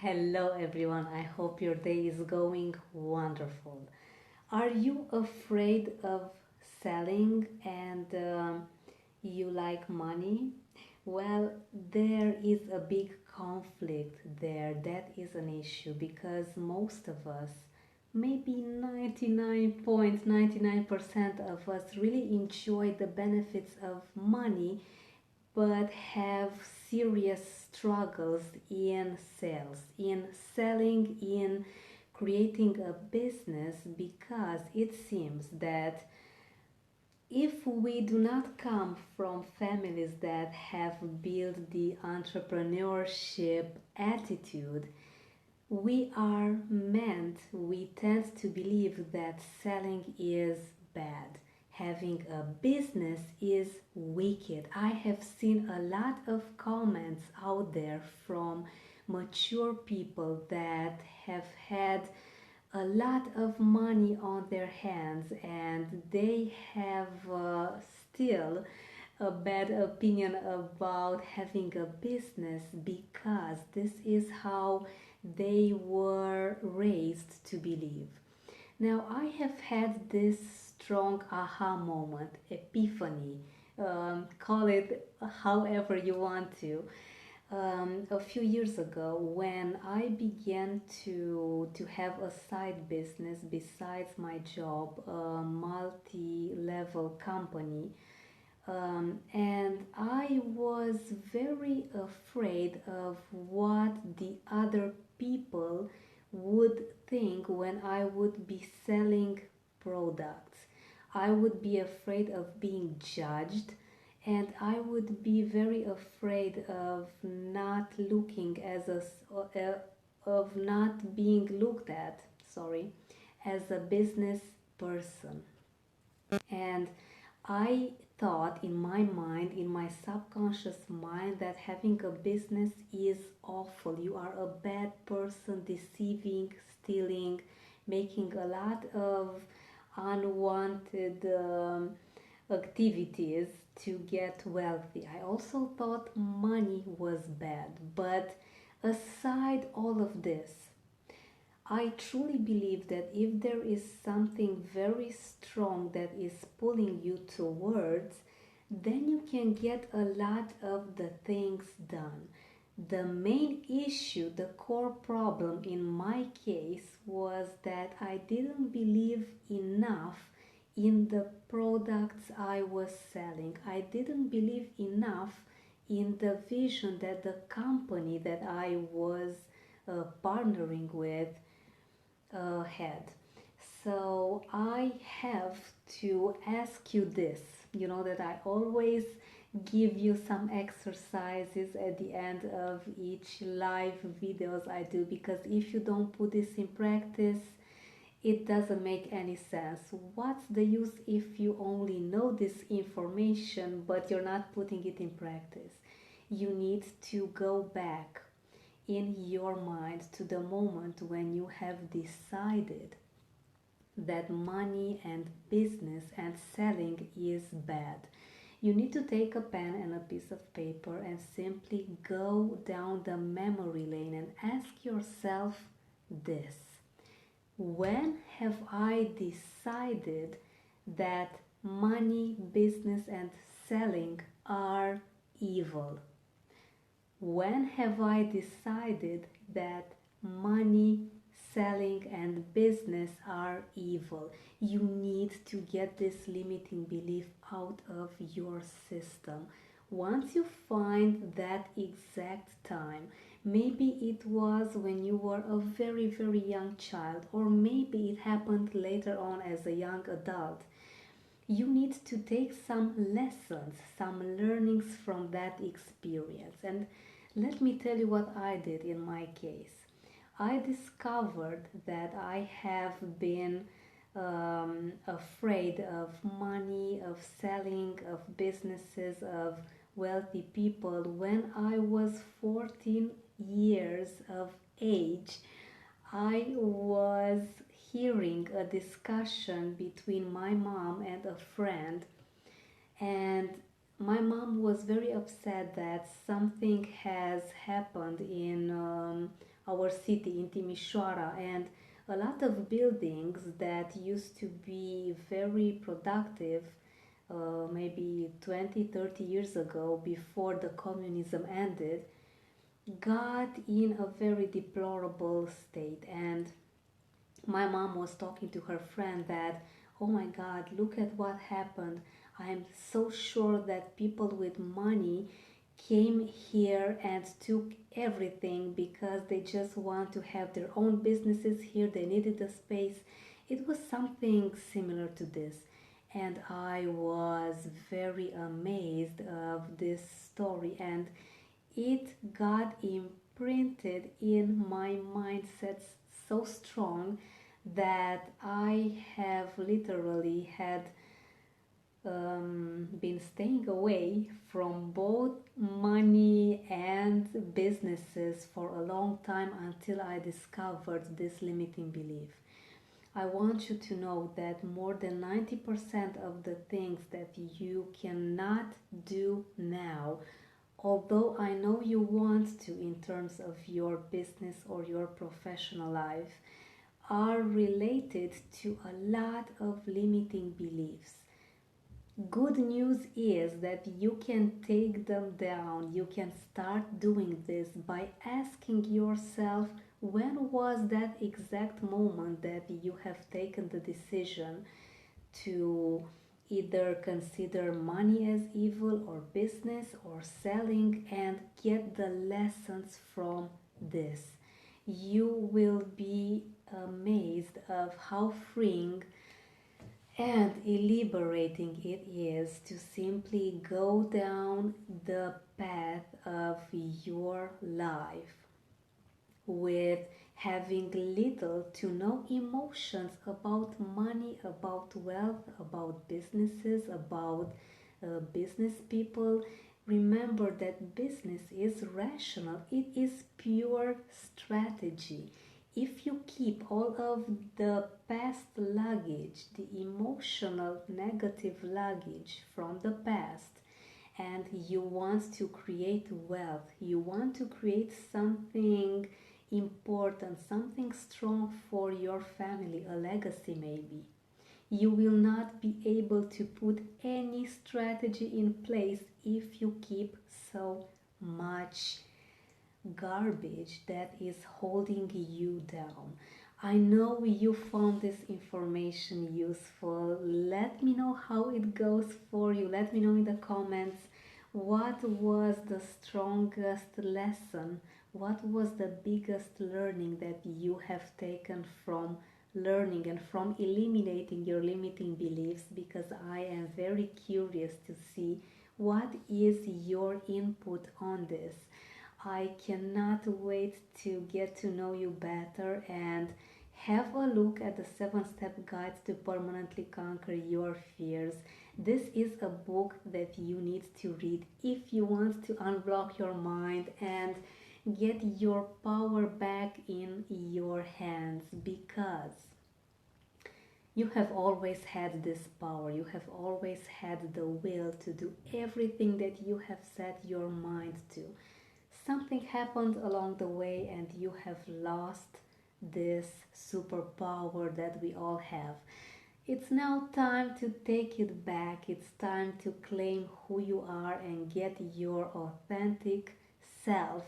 Hello, everyone. I hope your day is going wonderful. Are you afraid of selling and you like money? Well, there is a big conflict there. That is an issue because most of us, maybe 99.99% of us, really enjoy the benefits of money but have serious struggles in sales, in selling, in creating a business because it seems that if we do not come from families that have built the entrepreneurship attitude, we tend to believe that selling is bad. Having a business is wicked. I have seen a lot of comments out there from mature people that have had a lot of money on their hands and they have still a bad opinion about having a business because this is how they were raised to believe. Now, I have had this strong aha moment, epiphany, call it however you want to, a few years ago when I began to have a side business besides my job, a multi-level company, and I was very afraid of what the other people would think when I would be selling products. I would be afraid of being judged, and I would be very afraid of not looking of not being looked at, sorry, as a business person. And I thought in my mind, in my subconscious mind, that having a business is awful. You are a bad person, deceiving, stealing, making a lot of unwanted activities to get wealthy. I also thought money was bad. But aside all of this, I truly believe that if there is something very strong that is pulling you towards, then you can get a lot of the things done. The main issue, the core problem in my case was that I didn't believe enough in the products I was selling. I didn't believe enough in the vision that the company that I was partnering with had. So I have to ask you this. You know that I always give you some exercises at the end of each live videos I do because if you don't put this in practice, it doesn't make any sense. What's the use if you only know this information but you're not putting it in practice? You need to go back in your mind to the moment when you have decided that money and business and selling is bad. You need to take a pen and a piece of paper and simply go down the memory lane and ask yourself this: when have I decided that money, business, and selling are evil? When have I decided that money, selling, and business are evil? You need to get this limiting belief out of your system. Once you find that exact time, maybe it was when you were a very, very young child, or maybe it happened later on as a young adult, you need to take some lessons, some learnings from that experience. And let me tell you what I did in my case. I discovered that I have been afraid of money, of selling, of businesses, of wealthy people when I was 14 years of age. I was hearing a discussion between my mom and a friend, and my mom was very upset that something has happened in our city in Timișoara, and a lot of buildings that used to be very productive maybe 20, 30 years ago before the communism ended got in a very deplorable state. And my mom was talking to her friend that, oh my god, look at what happened. I am so sure that people with money came here and took everything because they just want to have their own businesses here. They needed a space. It was something similar to this, and I was very amazed of this story, and it got imprinted in my mindset so strong that I have literally had been staying away from both money and businesses for a long time until I discovered this limiting belief. I want you to know that more than 90% of the things that you cannot do now, although I know you want to in terms of your business or your professional life, are related to a lot of limiting beliefs. Good news is that you can take them down. You can start doing this by asking yourself, when was that exact moment that you have taken the decision to either consider money as evil or business or selling, and get the lessons from this. You will be amazed of how freeing and liberating it is to simply go down the path of your life with having little to no emotions about money, about wealth, about businesses, about business people. Remember that business is rational, it is pure strategy. If you keep all of the past luggage, the emotional negative luggage from the past, and you want to create wealth, you want to create something important, something strong for your family, a legacy maybe, you will not be able to put any strategy in place if you keep so much garbage that is holding you down. I know you found this information useful. Let me know how it goes for you. Let me know in the comments what was the strongest lesson, what was the biggest learning that you have taken from learning and from eliminating your limiting beliefs, because I am very curious to see what is your input on this. I cannot wait to get to know you better and have a look at the 7-step guides to permanently conquer your fears. This is a book that you need to read if you want to unblock your mind and get your power back in your hands, because you have always had this power. You have always had the will to do everything that you have set your mind to. Something happened along the way and you have lost this superpower that we all have. It's now time to take it back. It's time to claim who you are and get your authentic self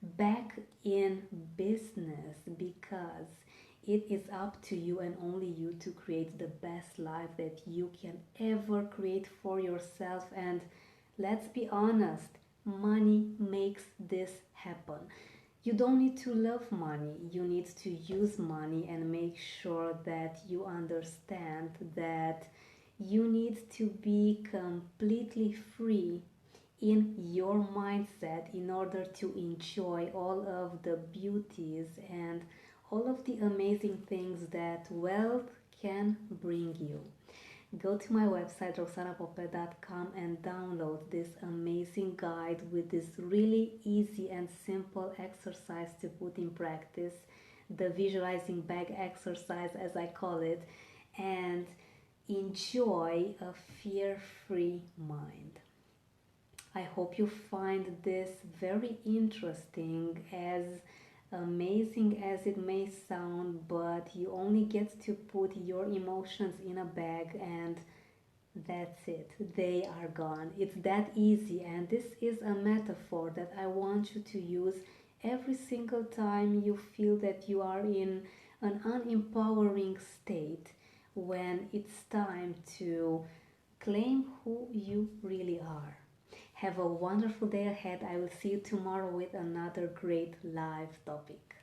back in business, because it is up to you and only you to create the best life that you can ever create for yourself. And let's be honest, money makes this happen. You don't need to love money, you need to use money and make sure that you understand that you need to be completely free in your mindset in order to enjoy all of the beauties and all of the amazing things that wealth can bring you. Go to my website roxanapope.com and download this amazing guide with this really easy and simple exercise to put in practice, the visualizing bag exercise as I call it, and enjoy a fear-free mind. I hope you find this very interesting, as amazing amazing as it may sound, but you only get to put your emotions in a bag and that's it. They are gone. It's that easy, and this is a metaphor that I want you to use every single time you feel that you are in an unempowering state when it's time to claim who you really are. Have a wonderful day ahead. I will see you tomorrow with another great live topic.